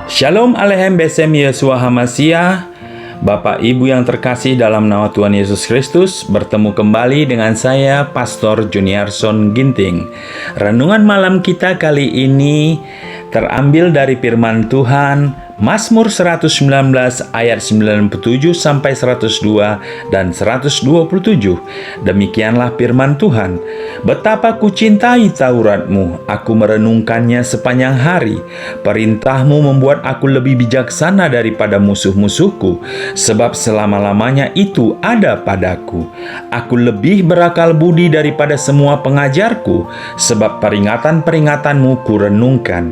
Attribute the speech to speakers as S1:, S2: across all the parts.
S1: Shalom Alehem Besem Yesua Hamasiah. Bapak Ibu yang terkasih dalam nama Tuhan Yesus Kristus, bertemu kembali dengan saya Pastor Juniarson Ginting. Renungan malam kita kali ini terambil dari firman Tuhan Mazmur 119 ayat 97 sampai 102 dan 127. Demikianlah firman Tuhan. Betapa ku cintai Tauratmu, aku merenungkannya sepanjang hari. Perintahmu membuat aku lebih bijaksana daripada musuh-musuhku, sebab selama-lamanya itu ada padaku. Aku lebih berakal budi daripada semua pengajarku, sebab peringatan-peringatanmu ku renungkan.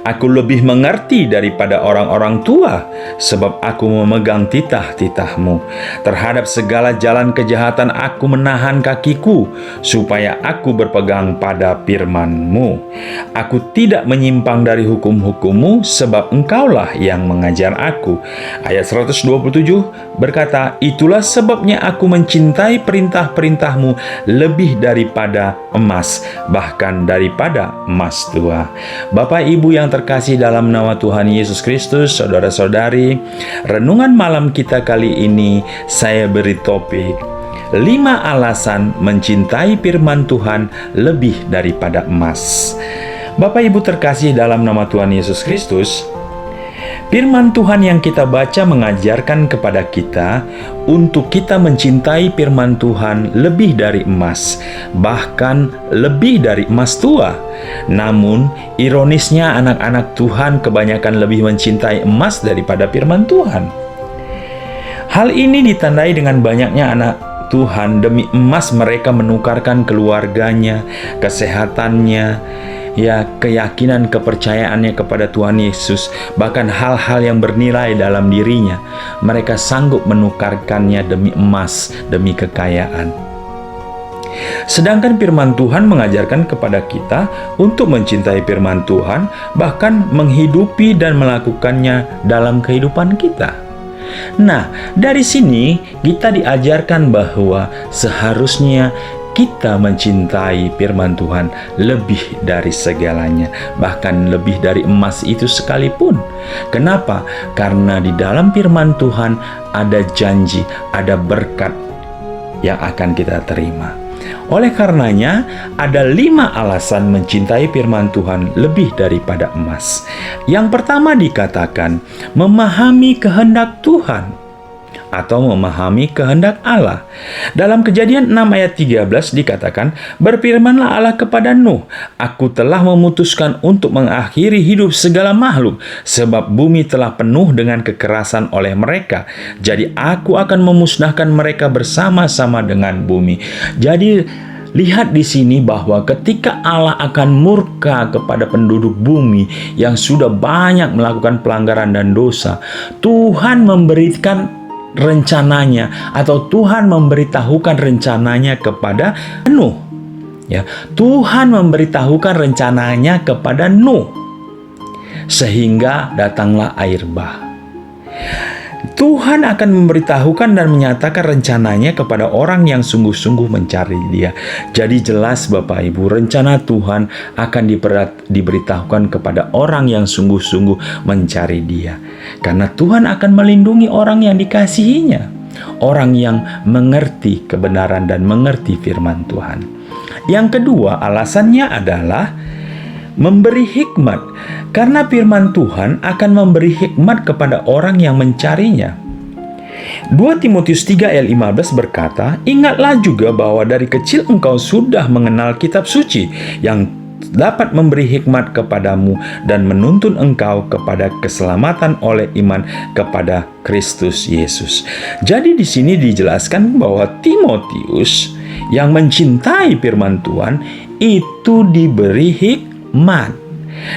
S1: Aku lebih mengerti daripada orang-orang tua, sebab aku memegang titah-titahmu. Terhadap segala jalan kejahatan aku menahan kakiku, supaya aku berpegang pada firman-Mu. Aku tidak menyimpang dari hukum-hukum-Mu, sebab Engkaulah yang mengajar aku. Ayat 127 berkata, itulah sebabnya aku mencintai perintah-perintah-Mu lebih daripada emas, bahkan daripada emas tua. Bapak Ibu yang terkasih dalam nama Tuhan Yesus Kristus, saudara-saudari, renungan malam kita kali ini saya beri topik 5 alasan mencintai firman Tuhan lebih daripada emas. Bapak Ibu terkasih dalam nama Tuhan Yesus Kristus, firman Tuhan yang kita baca mengajarkan kepada kita untuk kita mencintai firman Tuhan lebih dari emas, bahkan lebih dari emas tua. Namun, ironisnya anak-anak Tuhan kebanyakan lebih mencintai emas daripada firman Tuhan. Hal ini ditandai dengan banyaknya anak Tuhan demi emas mereka menukarkan keluarganya, kesehatannya, keyakinan kepercayaannya kepada Tuhan Yesus, bahkan hal-hal yang bernilai dalam dirinya, mereka sanggup menukarkannya demi emas, demi kekayaan. Sedangkan firman Tuhan mengajarkan kepada kita untuk mencintai firman Tuhan, bahkan menghidupi dan melakukannya dalam kehidupan kita. Nah, dari sini kita diajarkan bahwa seharusnya kita mencintai firman Tuhan lebih dari segalanya, bahkan lebih dari emas itu sekalipun. Kenapa? Karena di dalam firman Tuhan ada janji, ada berkat yang akan kita terima. Oleh karenanya, ada 5 alasan mencintai firman Tuhan lebih daripada emas. Yang pertama dikatakan, memahami kehendak Tuhan atau memahami kehendak Allah. Dalam Kejadian 6 ayat 13 dikatakan, berfirmanlah Allah kepada Nuh, aku telah memutuskan untuk mengakhiri hidup segala makhluk, sebab bumi telah penuh dengan kekerasan oleh mereka. Jadi aku akan memusnahkan mereka bersama-sama dengan bumi. Jadi lihat di sini bahwa ketika Allah akan murka kepada penduduk bumi yang sudah banyak melakukan pelanggaran dan dosa, Tuhan memberikan rencananya, atau Tuhan memberitahukan rencananya kepada Nuh. Tuhan memberitahukan rencananya kepada Nuh, sehingga datanglah air bah. Tuhan akan memberitahukan dan menyatakan rencananya kepada orang yang sungguh-sungguh mencari Dia. Jadi jelas Bapak Ibu, rencana Tuhan akan diberitahukan kepada orang yang sungguh-sungguh mencari Dia. Karena Tuhan akan melindungi orang yang dikasihinya, orang yang mengerti kebenaran dan mengerti firman Tuhan. Yang kedua, alasannya adalah memberi hikmat, karena firman Tuhan akan memberi hikmat kepada orang yang mencarinya. 2 Timotius 3 ayat 15 berkata, ingatlah juga bahwa dari kecil engkau sudah mengenal kitab suci yang dapat memberi hikmat kepadamu dan menuntun engkau kepada keselamatan oleh iman kepada Kristus Yesus. Jadi di sini dijelaskan bahwa Timotius yang mencintai firman Tuhan itu diberi hikmat.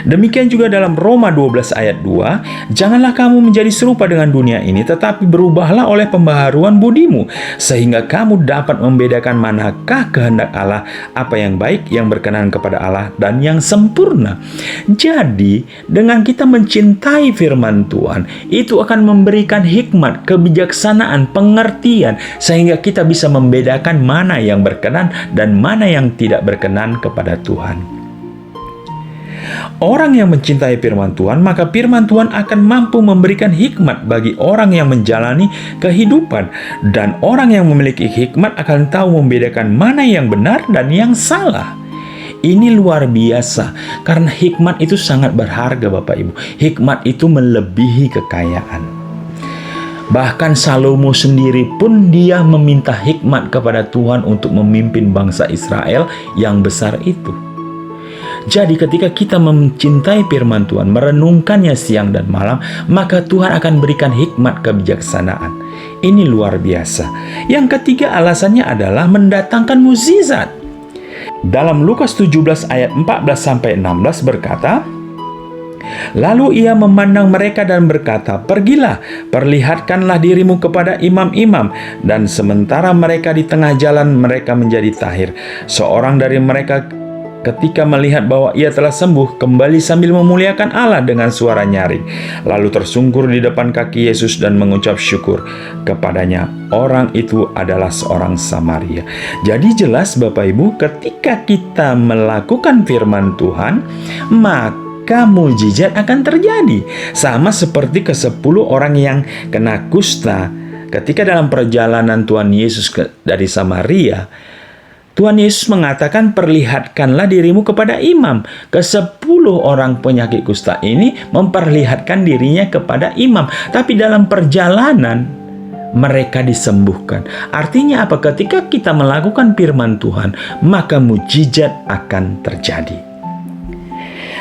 S1: Demikian juga dalam Roma 12 ayat 2, janganlah kamu menjadi serupa dengan dunia ini, tetapi berubahlah oleh pembaharuan budimu, sehingga kamu dapat membedakan manakah kehendak Allah, apa yang baik, yang berkenan kepada Allah, dan yang sempurna. Jadi, dengan kita mencintai firman Tuhan, itu akan memberikan hikmat, kebijaksanaan, pengertian, sehingga kita bisa membedakan mana yang berkenan dan mana yang tidak berkenan kepada Tuhan. Orang yang mencintai firman Tuhan, maka firman Tuhan akan mampu memberikan hikmat bagi orang yang menjalani kehidupan. Dan orang yang memiliki hikmat akan tahu membedakan mana yang benar dan yang salah. Ini luar biasa, karena hikmat itu sangat berharga Bapak Ibu. Hikmat itu melebihi kekayaan. Bahkan Salomo sendiri pun dia meminta hikmat kepada Tuhan untuk memimpin bangsa Israel yang besar itu. Jadi ketika kita mencintai firman Tuhan, merenungkannya siang dan malam, maka Tuhan akan berikan hikmat kebijaksanaan. Ini luar biasa. Yang ketiga alasannya adalah mendatangkan mukjizat. Dalam Lukas 17 ayat 14-16 berkata, lalu ia memandang mereka dan berkata, pergilah, perlihatkanlah dirimu kepada imam-imam. Dan sementara mereka di tengah jalan, mereka menjadi tahir. Seorang dari mereka ketika melihat bahwa ia telah sembuh, kembali sambil memuliakan Allah dengan suara nyaring. Lalu tersungkur di depan kaki Yesus dan mengucap syukur kepadanya. Orang itu adalah seorang Samaria. Jadi jelas Bapak Ibu, ketika kita melakukan firman Tuhan, maka mujizat akan terjadi. Sama seperti ke-10 orang yang kena kusta. Ketika dalam perjalanan Tuhan Yesus dari Samaria, Tuhan Yesus mengatakan, perlihatkanlah dirimu kepada imam. Ke-10 orang penyakit kusta ini memperlihatkan dirinya kepada imam. Tapi dalam perjalanan mereka disembuhkan. Artinya apa? Ketika kita melakukan firman Tuhan, maka mujizat akan terjadi.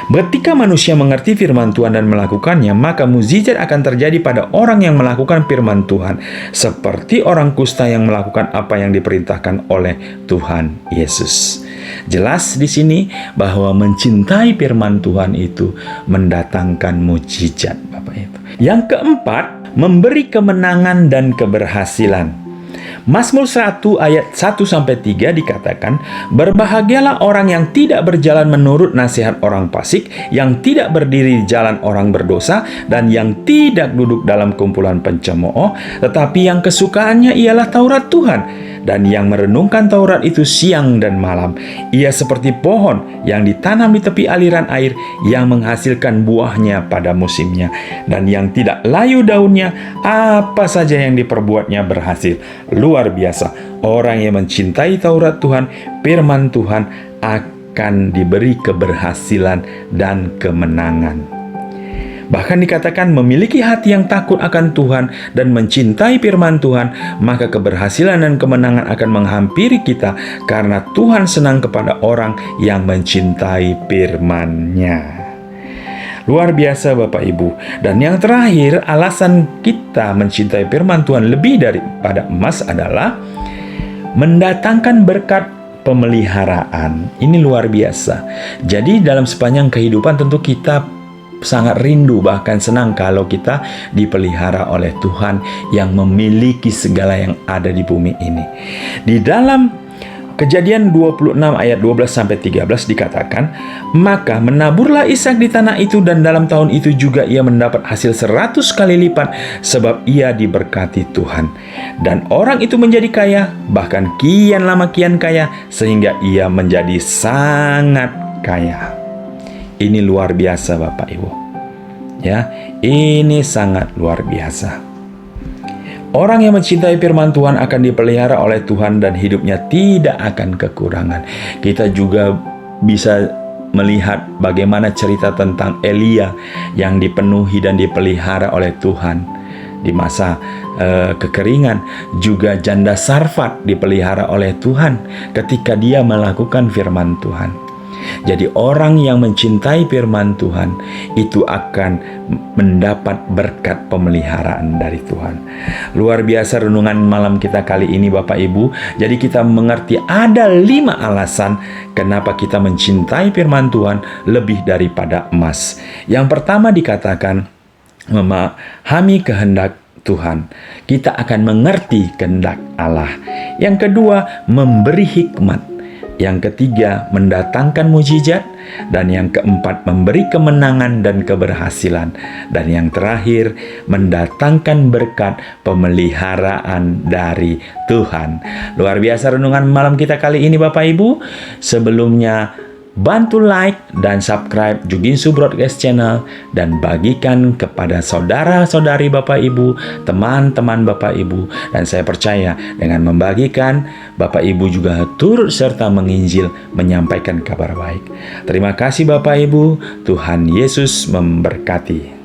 S1: Ketika manusia mengerti firman Tuhan dan melakukannya, maka mukjizat akan terjadi pada orang yang melakukan firman Tuhan, seperti orang kusta yang melakukan apa yang diperintahkan oleh Tuhan Yesus. Jelas di sini bahwa mencintai firman Tuhan itu mendatangkan mukjizat, Bapak Ibu. Yang keempat, memberi kemenangan dan keberhasilan. Mazmur 1 ayat 1-3 dikatakan, berbahagialah orang yang tidak berjalan menurut nasihat orang fasik, yang tidak berdiri di jalan orang berdosa, dan yang tidak duduk dalam kumpulan pencemooh, tetapi yang kesukaannya ialah Taurat Tuhan, dan yang merenungkan Taurat itu siang dan malam. Ia seperti pohon yang ditanam di tepi aliran air, yang menghasilkan buahnya pada musimnya, dan yang tidak layu daunnya, apa saja yang diperbuatnya berhasil. Luar biasa, orang yang mencintai Taurat Tuhan, firman Tuhan, akan diberi keberhasilan dan kemenangan. Bahkan dikatakan memiliki hati yang takut akan Tuhan dan mencintai firman Tuhan, maka keberhasilan dan kemenangan akan menghampiri kita, karena Tuhan senang kepada orang yang mencintai firman-Nya. Luar biasa Bapak Ibu. Dan yang terakhir, alasan kita mencintai firman Tuhan lebih daripada emas adalah mendatangkan berkat pemeliharaan. Ini luar biasa. Jadi dalam sepanjang kehidupan tentu kita sangat rindu, bahkan senang kalau kita dipelihara oleh Tuhan yang memiliki segala yang ada di bumi ini. Di dalam Kejadian 26 ayat 12-13 dikatakan, maka menaburlah Ishak di tanah itu, dan dalam tahun itu juga ia mendapat hasil 100 kali lipat, sebab ia diberkati Tuhan. Dan orang itu menjadi kaya, bahkan kian lama kian kaya, sehingga ia menjadi sangat kaya. Ini luar biasa Bapak Ibu. Ya, ini sangat luar biasa. Orang yang mencintai firman Tuhan akan dipelihara oleh Tuhan dan hidupnya tidak akan kekurangan. Kita juga bisa melihat bagaimana cerita tentang Elia yang dipenuhi dan dipelihara oleh Tuhan di masa kekeringan. Juga janda Sarfat dipelihara oleh Tuhan ketika dia melakukan firman Tuhan. Jadi orang yang mencintai firman Tuhan itu akan mendapat berkat pemeliharaan dari Tuhan. Luar biasa renungan malam kita kali ini Bapak Ibu. Jadi kita mengerti ada 5 alasan kenapa kita mencintai firman Tuhan lebih daripada emas. Yang pertama dikatakan memahami kehendak Tuhan. Kita akan mengerti kehendak Allah. Yang kedua, memberi hikmat. Yang ketiga, mendatangkan mukjizat. Dan yang keempat, memberi kemenangan dan keberhasilan. Dan yang terakhir, mendatangkan berkat pemeliharaan dari Tuhan. Luar biasa renungan malam kita kali ini Bapak Ibu. Sebelumnya, bantu like dan subscribe Juginsu Broadcast Channel dan bagikan kepada saudara-saudari Bapak Ibu, teman-teman Bapak Ibu. Dan saya percaya dengan membagikan, Bapak Ibu juga turut serta menginjil, menyampaikan kabar baik. Terima kasih Bapak Ibu, Tuhan Yesus memberkati.